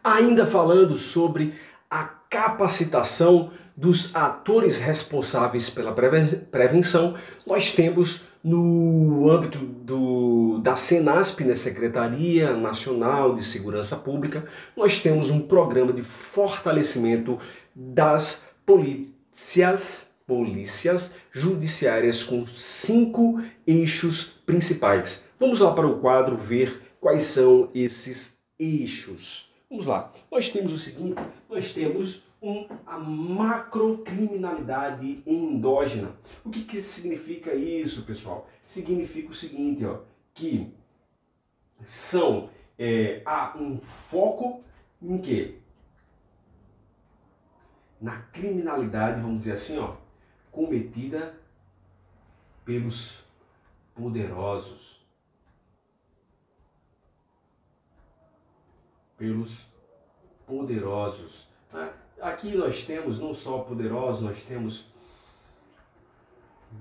Ainda falando sobre a capacitação dos atores responsáveis pela prevenção, nós temos no âmbito da Senasp, né, Secretaria Nacional de Segurança Pública, nós temos um programa de fortalecimento das polícias judiciárias com 5 eixos principais. Vamos lá para o quadro ver quais são esses eixos. Vamos lá, nós temos o seguinte, nós temos a macrocriminalidade endógena. O que significa isso, pessoal? Significa o seguinte, ó, que há um foco em quê? Na criminalidade, vamos dizer assim, ó, cometida pelos poderosos. Aqui nós temos não só poderosos, nós temos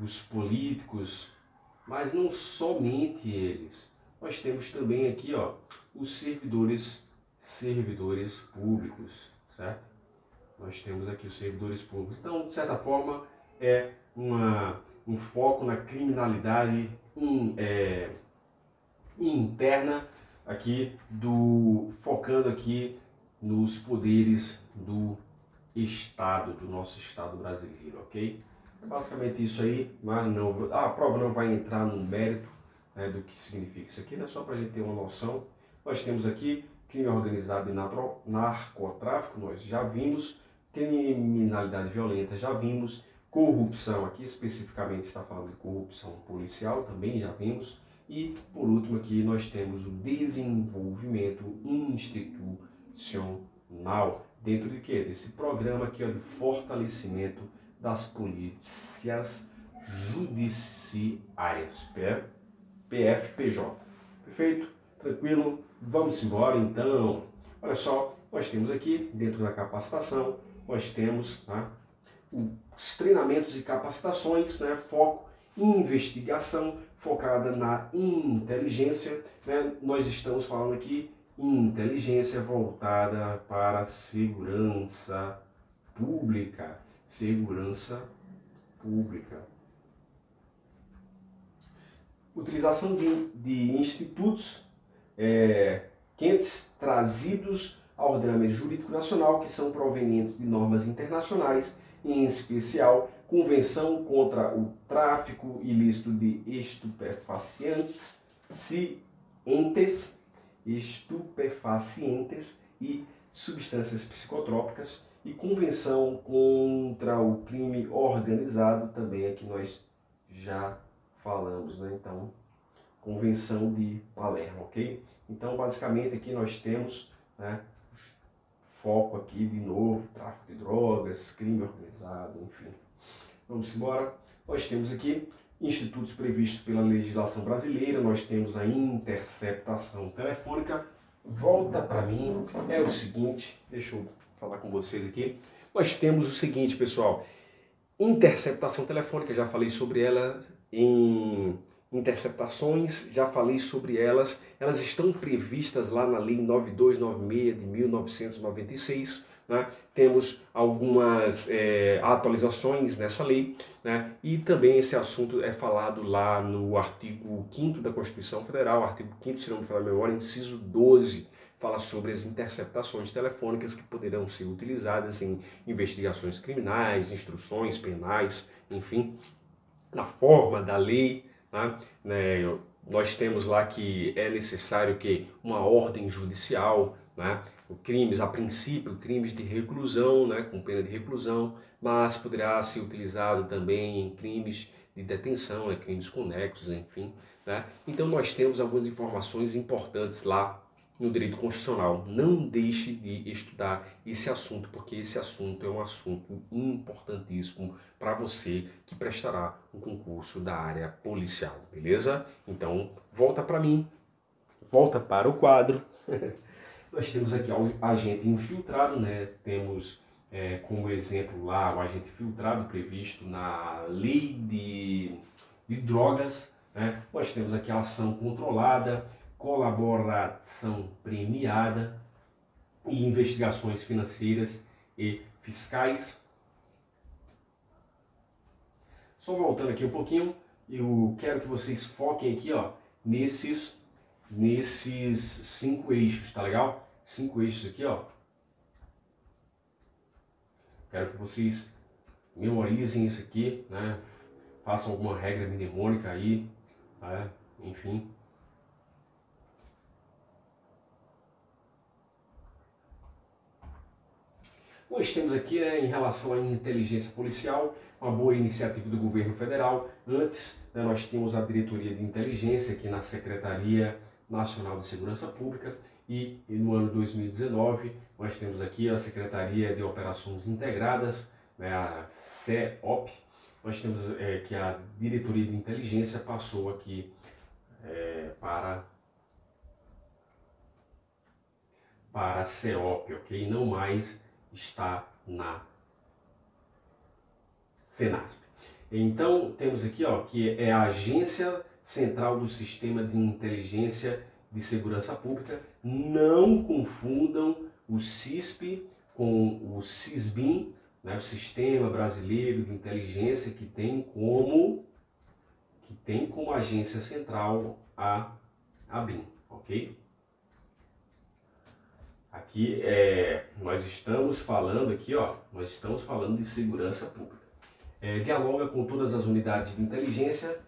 os políticos, mas não somente eles. Nós temos também aqui, ó, os servidores públicos, certo? Nós temos aqui os servidores públicos. Então, de certa forma, é um foco na criminalidade interna aqui focando aqui nos poderes do Estado, do nosso Estado brasileiro, ok? É basicamente isso aí, mas a prova não vai entrar no mérito, né, do que significa isso aqui, né? Só para a gente ter uma noção. Nós temos aqui crime organizado e narcotráfico, nós já vimos, criminalidade violenta, já vimos, corrupção, aqui especificamente está falando de corrupção policial, também já vimos, e por último aqui nós temos o desenvolvimento institucional, dentro de quê? Desse programa aqui, ó, de fortalecimento das polícias judiciárias, PFPJ. Perfeito? Tranquilo? Vamos embora então. Olha só, nós temos aqui, dentro da capacitação, nós temos, tá, os treinamentos e capacitações, né, foco em investigação, focada na inteligência, né? Nós estamos falando aqui em inteligência voltada para a segurança pública. Utilização de institutos quentes trazidos ao ordenamento jurídico nacional, que são provenientes de normas internacionais, em especial Convenção contra o Tráfico Ilícito de Estupefacientes e Substâncias Psicotrópicas e Convenção contra o Crime Organizado, também aqui nós já falamos, né? Então, Convenção de Palermo, ok? Então, basicamente aqui nós temos, né, foco aqui de novo, tráfico de drogas, crime organizado, enfim. Vamos embora. Nós temos aqui institutos previstos pela legislação brasileira, nós temos a interceptação telefônica. Volta para mim, é o seguinte, deixa eu falar com vocês aqui. Nós temos o seguinte, pessoal, interceptação telefônica, já falei sobre ela em interceptações, já falei sobre elas estão previstas lá na Lei 9296 de 1996, né? Temos algumas atualizações nessa lei, né? E também esse assunto é falado lá no artigo 5º da Constituição Federal, artigo 5º, se não me falha a memória, inciso 12, fala sobre as interceptações telefônicas que poderão ser utilizadas em investigações criminais, instruções penais, enfim, na forma da lei, né? Nós temos lá que é necessário que uma ordem judicial, né? Crimes, a princípio, crimes de reclusão, né? Com pena de reclusão, mas poderá ser utilizado também em crimes de detenção, né? Crimes conexos, enfim, né? Então nós temos algumas informações importantes lá no direito constitucional. Não deixe de estudar esse assunto, porque esse assunto é um assunto importantíssimo para você que prestará um concurso da área policial, beleza? Então, volta para mim, volta para o quadro. Nós temos aqui o agente infiltrado, né? Temos como exemplo lá o agente infiltrado previsto na lei de drogas, né? Nós temos aqui a ação controlada, colaboração premiada, e investigações financeiras e fiscais. Só voltando aqui um pouquinho, eu quero que vocês foquem aqui, ó, nesses 5 eixos, tá legal? 5 eixos aqui, ó. Quero que vocês memorizem isso aqui, né? Façam alguma regra mnemônica aí, né? Enfim. Nós temos aqui, né, em relação à inteligência policial, uma boa iniciativa do governo federal. Antes, né, nós tínhamos a diretoria de inteligência aqui na Secretaria Nacional de Segurança Pública e no ano 2019 nós temos aqui a Secretaria de Operações Integradas, né, a CEOP. Nós temos que a diretoria de inteligência passou aqui para a CEOP, ok? Não mais está na Senasp. Então temos aqui, ó, que é a Agência Central do Sistema de Inteligência de Segurança Pública. Não confundam o CISP com o SISBIN, né, o Sistema Brasileiro de Inteligência, que tem como agência central a BIM, ok? Aqui nós estamos falando aqui, ó, nós estamos falando de segurança pública. Dialoga com todas as unidades de inteligência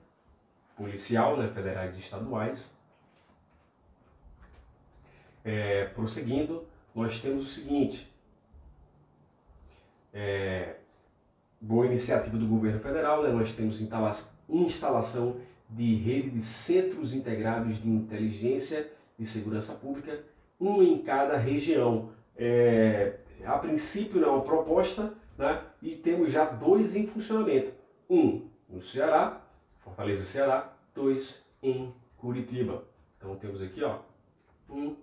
policial, né, federais e estaduais. Prosseguindo, nós temos o seguinte, boa iniciativa do governo federal, né, nós temos instalação de rede de centros integrados de inteligência e segurança pública, um em cada região. A princípio não é uma proposta, né? E temos já 2 em funcionamento. Um no Ceará, Fortaleza, Ceará. 2 em Curitiba. Então temos aqui, ó, 1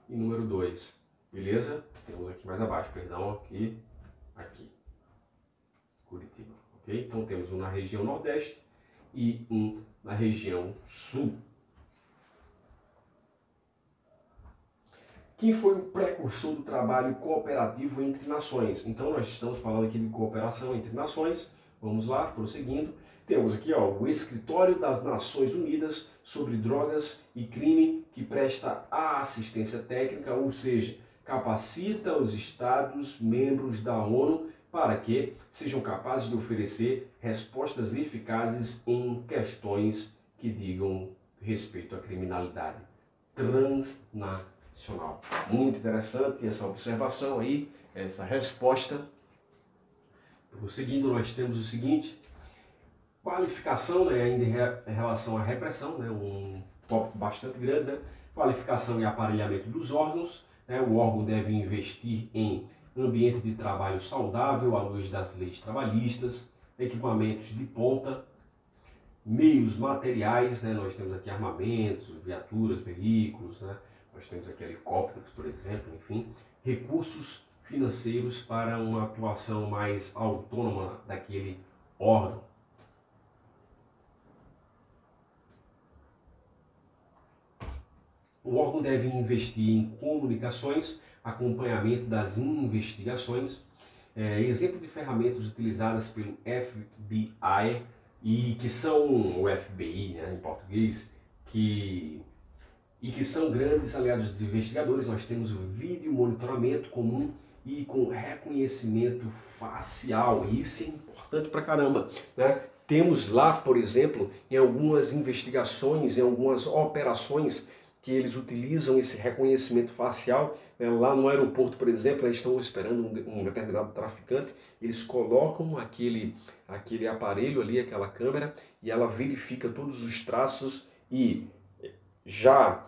e número 2. Beleza? Temos aqui mais abaixo, perdão, aqui. Curitiba. Ok? Então temos um na região Nordeste e um na região Sul. Quem foi o precursor do trabalho cooperativo entre nações? Então nós estamos falando aqui de cooperação entre nações. Vamos lá, prosseguindo. Temos aqui, ó, o Escritório das Nações Unidas sobre Drogas e Crime, que presta a assistência técnica, ou seja, capacita os Estados membros da ONU para que sejam capazes de oferecer respostas eficazes em questões que digam respeito à criminalidade transnacional. Muito interessante essa observação aí, essa resposta. Prosseguindo, nós temos o seguinte, qualificação, né, ainda em relação à repressão, né, um tópico bastante grande, né, qualificação e aparelhamento dos órgãos, né, o órgão deve investir em ambiente de trabalho saudável à luz das leis trabalhistas, equipamentos de ponta, meios materiais, né, nós temos aqui armamentos, viaturas, veículos, né, nós temos aqui helicópteros, por exemplo, enfim, recursos financeiros para uma atuação mais autônoma daquele órgão. O órgão deve investir em comunicações, acompanhamento das investigações, exemplo de ferramentas utilizadas pelo FBI e que são o FBI, né, em português, que são grandes aliados dos investigadores. Nós temos o vídeo monitoramento comum e com reconhecimento facial. Isso é importante pra caramba, né? Temos lá, por exemplo, em algumas investigações, em algumas operações que eles utilizam esse reconhecimento facial, né? Lá no aeroporto, por exemplo, eles estão esperando um determinado traficante, eles colocam aquele aparelho ali, aquela câmera, e ela verifica todos os traços e já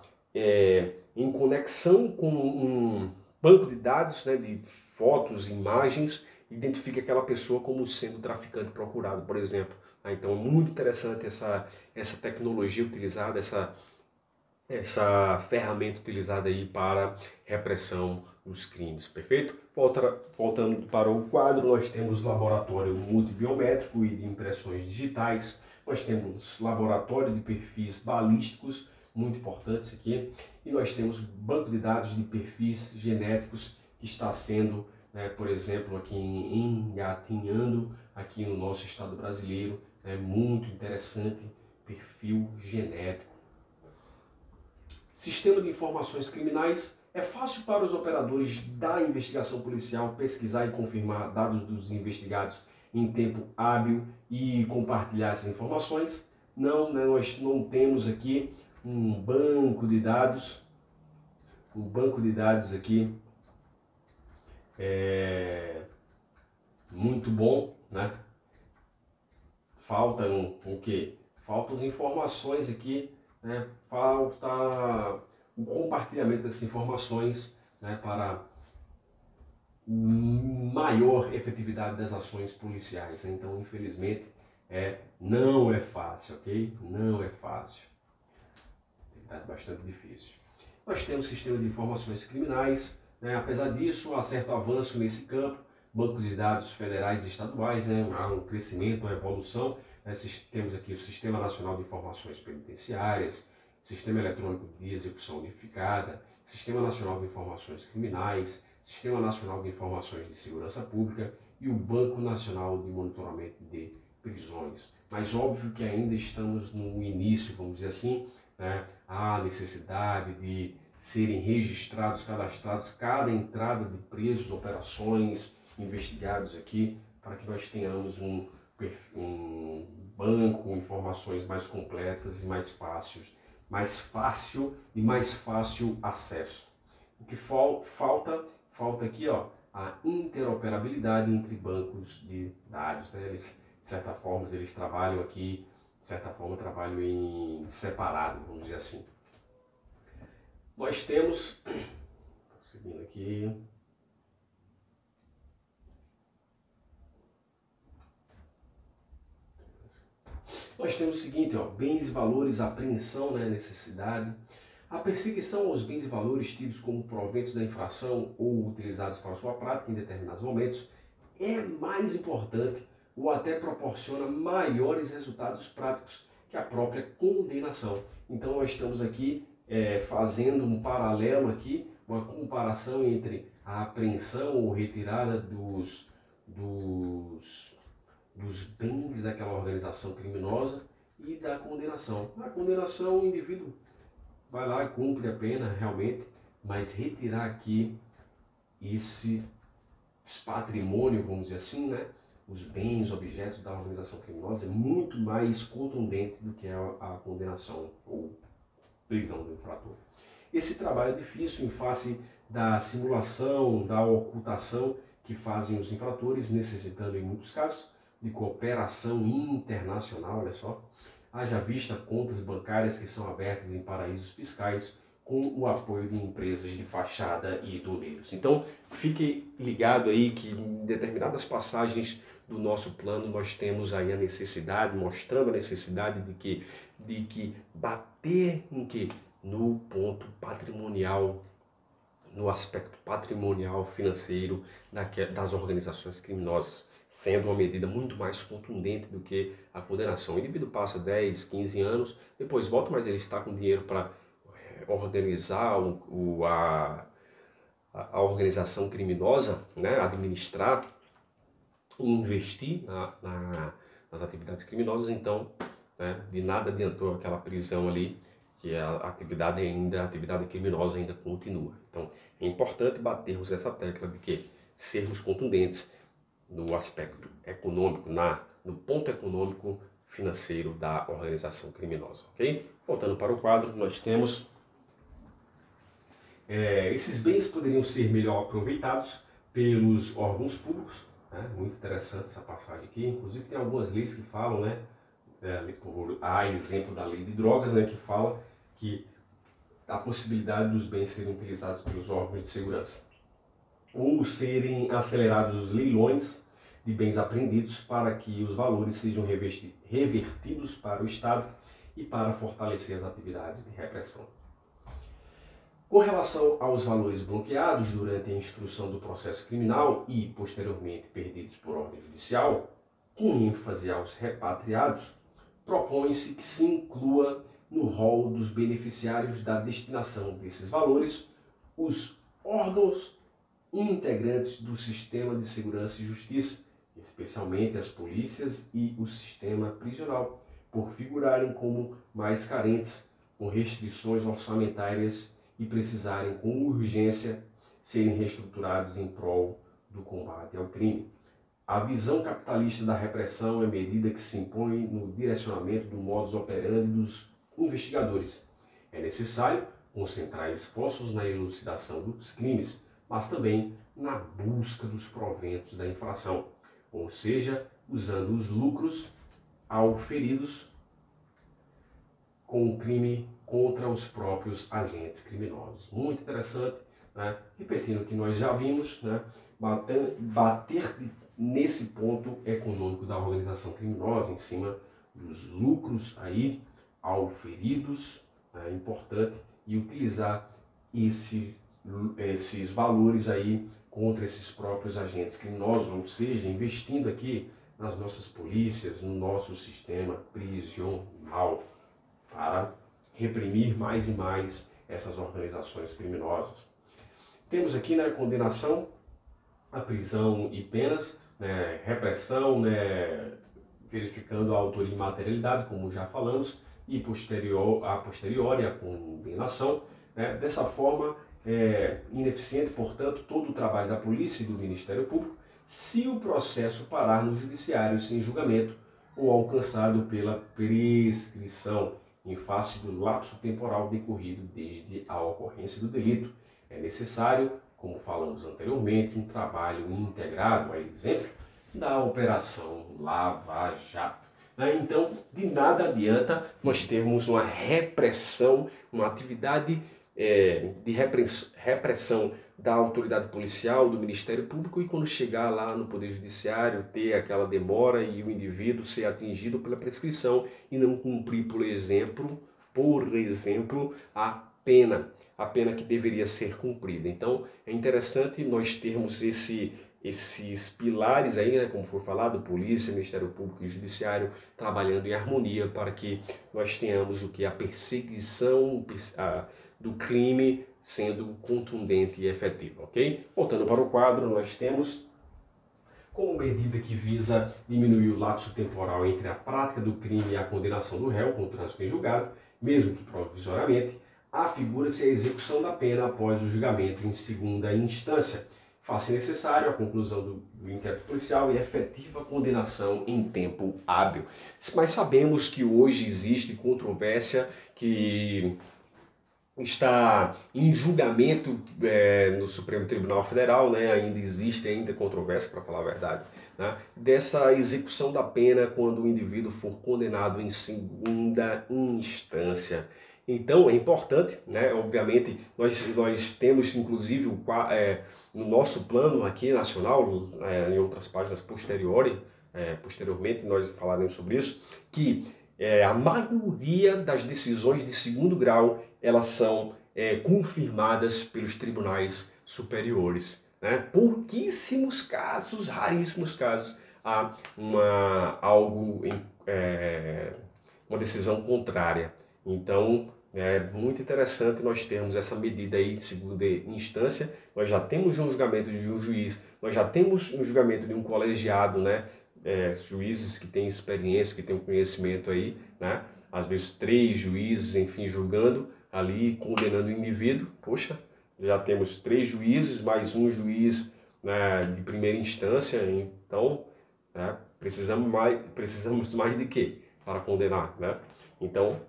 em conexão com um banco de dados, né, de fotos, imagens, identifica aquela pessoa como sendo traficante procurado, por exemplo. Então é muito interessante essa tecnologia utilizada, essa ferramenta utilizada aí para repressão dos crimes, perfeito? Voltando para o quadro, nós temos laboratório multibiométrico e de impressões digitais, nós temos laboratório de perfis balísticos, muito importantes aqui. E nós temos banco de dados de perfis genéticos que está sendo, por exemplo, aqui engatinhando aqui no nosso estado brasileiro, muito interessante, perfil genético. Sistema de informações criminais. É fácil para os operadores da investigação policial pesquisar e confirmar dados dos investigados em tempo hábil e compartilhar essas informações. Não, nós não temos aqui um banco de dados aqui muito bom, né? Falta o quê? Faltam as informações aqui, né? Falta o compartilhamento dessas informações, né, para maior efetividade das ações policiais, né? Então, infelizmente, não é fácil, ok? Não é fácil. Atividade bastante difícil. Nós temos sistema de informações criminais, né? Apesar disso, há certo avanço nesse campo, bancos de dados federais e estaduais, né? Há um crescimento, uma evolução. Temos aqui o Sistema Nacional de Informações Penitenciárias, Sistema Eletrônico de Execução Unificada, Sistema Nacional de Informações Criminais, Sistema Nacional de Informações de Segurança Pública e o Banco Nacional de Monitoramento de Prisões. Mas óbvio que ainda estamos no início, vamos dizer assim, né? Há necessidade de serem registrados, cadastrados cada entrada de presos, operações, investigados aqui, para que nós tenhamos um banco com informações mais completas e mais fácil e mais fácil acesso. O que falta aqui, ó, a interoperabilidade entre bancos de dados, né? Eles, de certa forma, eles trabalham aqui, de certa forma, trabalham em separado, vamos dizer assim. Nós temos, seguindo aqui, nós temos o seguinte, ó, bens e valores, apreensão, né, necessidade. A perseguição aos bens e valores tidos como proventos da infração ou utilizados para sua prática em determinados momentos é mais importante ou até proporciona maiores resultados práticos que a própria condenação. Então nós estamos aqui fazendo um paralelo aqui, uma comparação entre a apreensão ou retirada dos bens daquela organização criminosa e da condenação. Na condenação, o indivíduo vai lá e cumpre a pena realmente, mas retirar aqui esse patrimônio, vamos dizer assim, né, os bens, objetos da organização criminosa, é muito mais contundente do que a condenação ou prisão do infrator. Esse trabalho é difícil em face da simulação, da ocultação que fazem os infratores, necessitando em muitos casos de cooperação internacional, olha só, haja vista contas bancárias que são abertas em paraísos fiscais com o apoio de empresas de fachada e doneiros. Então, fique ligado aí que em determinadas passagens do nosso plano nós temos aí a necessidade, mostrando a necessidade de que bater em que? No ponto patrimonial, no aspecto patrimonial financeiro das organizações criminosas, sendo uma medida muito mais contundente do que a condenação. O indivíduo passa 10, 15 anos, depois volta, mas ele está com dinheiro para organizar a organização criminosa, né, administrar e investir nas atividades criminosas, então, né, de nada adiantou aquela prisão ali, que a atividade criminosa ainda continua. Então, é importante batermos essa tecla de que sermos contundentes no aspecto econômico, no ponto econômico financeiro da organização criminosa, ok? Voltando para o quadro, nós temos esses bens poderiam ser melhor aproveitados pelos órgãos públicos, né? Muito interessante essa passagem aqui, inclusive tem algumas leis que falam, né? Há exemplo da lei de drogas, né, que fala que a possibilidade dos bens serem utilizados pelos órgãos de segurança ou serem acelerados os leilões de bens apreendidos para que os valores sejam revertidos para o Estado e para fortalecer as atividades de repressão. Com relação aos valores bloqueados durante a instrução do processo criminal e posteriormente perdidos por ordem judicial, com ênfase aos repatriados, propõe-se que se inclua no rol dos beneficiários da destinação desses valores os órgãos integrantes do sistema de segurança e justiça, especialmente as polícias e o sistema prisional, por figurarem como mais carentes, com restrições orçamentárias e precisarem com urgência serem reestruturados em prol do combate ao crime. A visão capitalista da repressão é medida que se impõe no direcionamento do modus operandi dos investigadores. É necessário concentrar esforços na elucidação dos crimes, mas também na busca dos proventos da infração, ou seja, usando os lucros auferidos com o crime contra os próprios agentes criminosos. Muito interessante, né? Repetindo o que nós já vimos, né? Bater nesse ponto econômico da organização criminosa, em cima dos lucros aí auferidos, é importante, e utilizar esses valores aí contra esses próprios agentes criminosos, ou seja, investindo aqui nas nossas polícias, no nosso sistema prisional, para reprimir mais e mais essas organizações criminosas. Temos aqui, né, condenação a prisão e penas, né, repressão, né, verificando a autoria e materialidade, como já falamos, e a posteriori a condenação. Né? Dessa forma, é ineficiente, portanto, todo o trabalho da polícia e do Ministério Público se o processo parar no judiciário sem julgamento ou alcançado pela prescrição em face do lapso temporal decorrido desde a ocorrência do delito. É necessário, como falamos anteriormente, um trabalho integrado, a exemplo da Operação Lava Jato. Então, de nada adianta nós termos uma repressão, uma atividade de repressão da autoridade policial, do Ministério Público, e quando chegar lá no Poder Judiciário, ter aquela demora e o indivíduo ser atingido pela prescrição e não cumprir, por exemplo, a pena que deveria ser cumprida. Então, é interessante nós termos esses pilares aí, né, como foi falado, polícia, Ministério Público e Judiciário, trabalhando em harmonia para que nós tenhamos o que? A perseguição do crime sendo contundente e efetiva, ok? Voltando para o quadro, nós temos como medida que visa diminuir o lapso temporal entre a prática do crime e a condenação do réu com o trânsito em julgado, mesmo que provisoriamente, afigura-se a execução da pena após o julgamento em segunda instância, faça necessário a conclusão do inquérito policial e efetiva condenação em tempo hábil. Mas sabemos que hoje existe controvérsia que está em julgamento no Supremo Tribunal Federal, né? Ainda existe controvérsia, para falar a verdade, né? Dessa execução da pena quando o indivíduo for condenado em segunda instância. Então é importante, né? Obviamente nós temos inclusive no nosso plano aqui nacional, em outras páginas posteriormente nós falaremos sobre isso, que a maioria das decisões de segundo grau elas são confirmadas pelos tribunais superiores. Né? Pouquíssimos casos, raríssimos casos, há uma decisão contrária. Então, é muito interessante nós termos essa medida aí de segunda instância. Nós já temos um julgamento de um juiz, nós já temos um julgamento de um colegiado, né? Juízes que têm experiência, que têm um conhecimento aí, né? Às vezes 3 juízes, enfim, julgando ali, condenando o indivíduo. Poxa, já temos 3 juízes, mais um juiz, né, de primeira instância. Então, né, precisamos mais de quê para condenar, né? Então,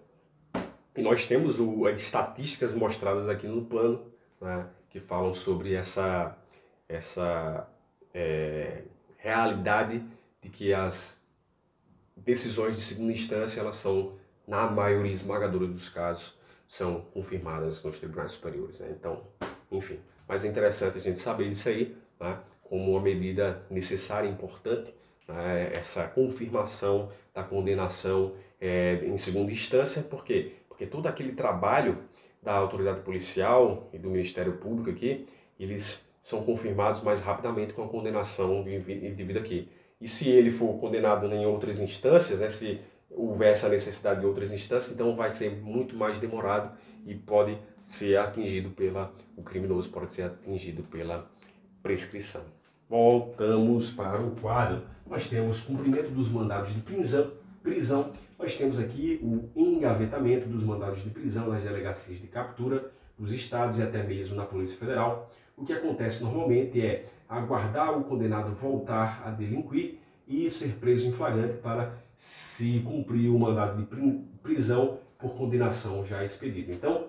e nós temos as estatísticas mostradas aqui no plano, né, que falam sobre essa realidade de que as decisões de segunda instância, elas são, na maioria esmagadora dos casos, são confirmadas nos tribunais superiores. Né? Então, enfim, mas é interessante a gente saber disso aí, né, como uma medida necessária e importante, né, essa confirmação da condenação em segunda instância. Por quê? Porque todo aquele trabalho da autoridade policial e do Ministério Público aqui, eles são confirmados mais rapidamente com a condenação do indivíduo aqui. E se ele for condenado em outras instâncias, né, se houver essa necessidade de outras instâncias, então vai ser muito mais demorado e pode ser atingido o criminoso pode ser atingido pela prescrição. Voltamos para o quadro. Nós temos cumprimento dos mandados de prisão. Nós temos aqui o engavetamento dos mandados de prisão nas delegacias de captura dos estados e até mesmo na Polícia Federal. O que acontece normalmente é aguardar o condenado voltar a delinquir e ser preso em flagrante para se cumprir o mandado de prisão por condenação já expedida. Então,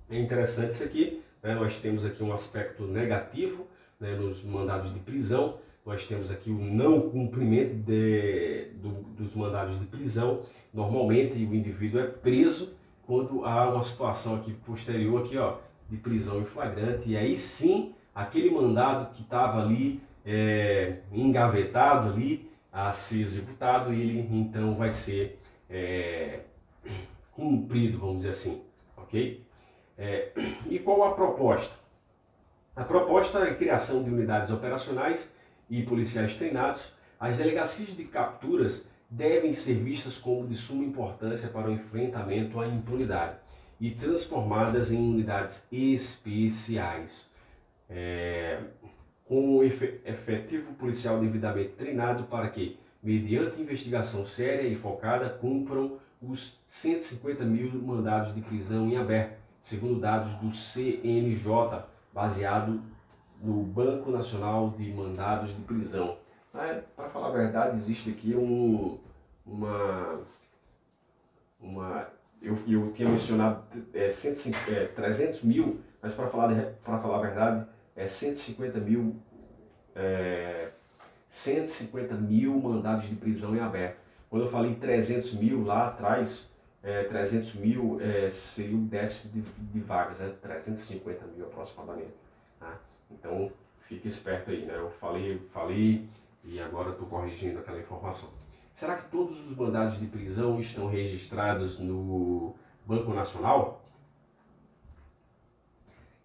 é interessante isso aqui, né? Nós temos aqui um aspecto negativo, né, nos mandados de prisão. Nós temos aqui o não cumprimento dos mandados de prisão. Normalmente o indivíduo é preso quando há uma situação aqui posterior aqui, ó, de prisão em flagrante, e aí sim aquele mandado que estava ali engavetado ali a ser executado, ele então vai ser cumprido, vamos dizer assim, ok? E qual a proposta? A proposta é a criação de unidades operacionais e policiais treinados. As delegacias de capturas devem ser vistas como de suma importância para o enfrentamento à impunidade e transformadas em unidades especiais, com um efetivo policial devidamente treinado para que, mediante investigação séria e focada, cumpram os 150 mil mandados de prisão em aberto, segundo dados do CNJ, baseado no Banco Nacional de Mandados de Prisão. Para falar a verdade, existe aqui eu tinha mencionado 300 mil, mas para falar a verdade, 150 mil, 150 mil mandados de prisão em aberto. Quando eu falei 300 mil lá atrás, 300 mil seria o déficit de vagas, 350 mil aproximadamente. Tá? Então, fique esperto aí, né? Eu falei e agora estou corrigindo aquela informação. Será que todos os mandados de prisão estão registrados no Banco Nacional?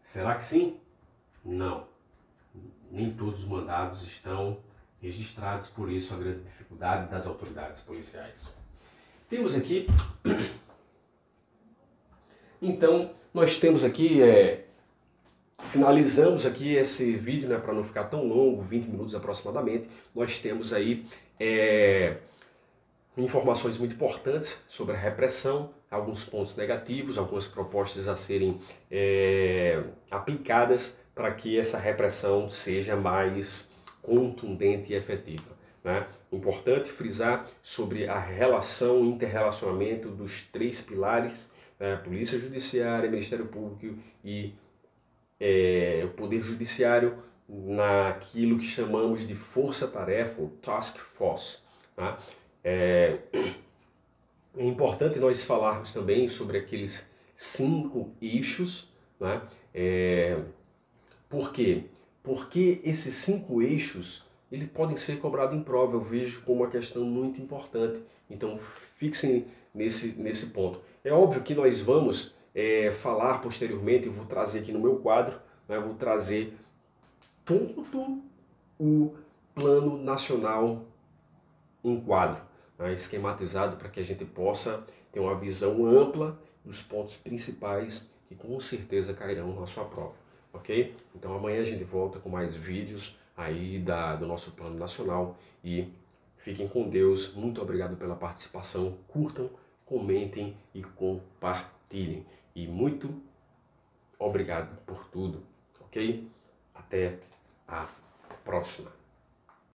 Será que sim? Não. Nem todos os mandados estão registrados, por isso a grande dificuldade das autoridades policiais. Temos aqui, então, nós temos aqui, finalizamos aqui esse vídeo, né, para não ficar tão longo, 20 minutos aproximadamente. Nós temos aí informações muito importantes sobre a repressão, alguns pontos negativos, algumas propostas a serem aplicadas para que essa repressão seja mais contundente e efetiva, né? Importante frisar sobre a relação, interrelacionamento dos três pilares, Polícia Judiciária, Ministério Público e o Poder Judiciário, naquilo que chamamos de força-tarefa, ou task force. Tá? É importante nós falarmos também sobre aqueles 5 eixos, né? Por quê? Porque esses 5 eixos podem ser cobrados em prova. Eu vejo como uma questão muito importante. Então, fixem nesse ponto. É óbvio que nós vamos falar posteriormente, eu vou trazer aqui no meu quadro, né, eu vou trazer todo o Plano Nacional em quadro, né, esquematizado, para que a gente possa ter uma visão ampla dos pontos principais que com certeza cairão na sua prova, ok? Então amanhã a gente volta com mais vídeos aí do nosso Plano Nacional e fiquem com Deus. Muito obrigado pela participação, curtam, comentem e compartilhem. E muito obrigado por tudo, ok? Até a próxima.